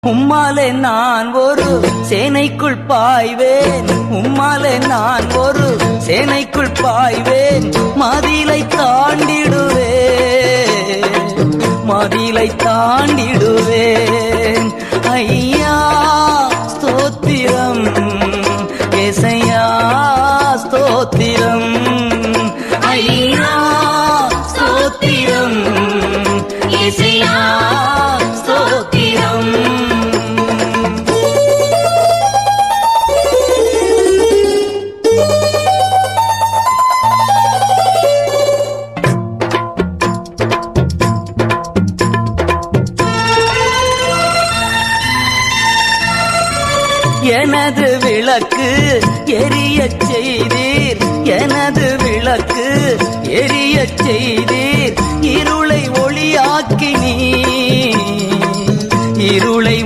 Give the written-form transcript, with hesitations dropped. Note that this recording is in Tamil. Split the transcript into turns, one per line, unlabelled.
உம்மாலே நான் ஒரு சேனைக்குள் பாய்வேன், உம்மாலே நான் ஒரு சேனைக்குள் பாய்வேன், மதிலை தாண்டிடுவேன், மதிலை தாண்டிடுவேன். ஐயா ஸ்தோத்திரம், ஏசையா ஸ்தோத்திரம், ஐயா ஸ்தோத்திரம், ஏசையா ஸ்தோத்திரம். எனது விளக்கு எரியச் செய்தீர், எனது விளக்கு எரியச் செய்தீர், இருளை ஒளியாக்கினீர், இருளை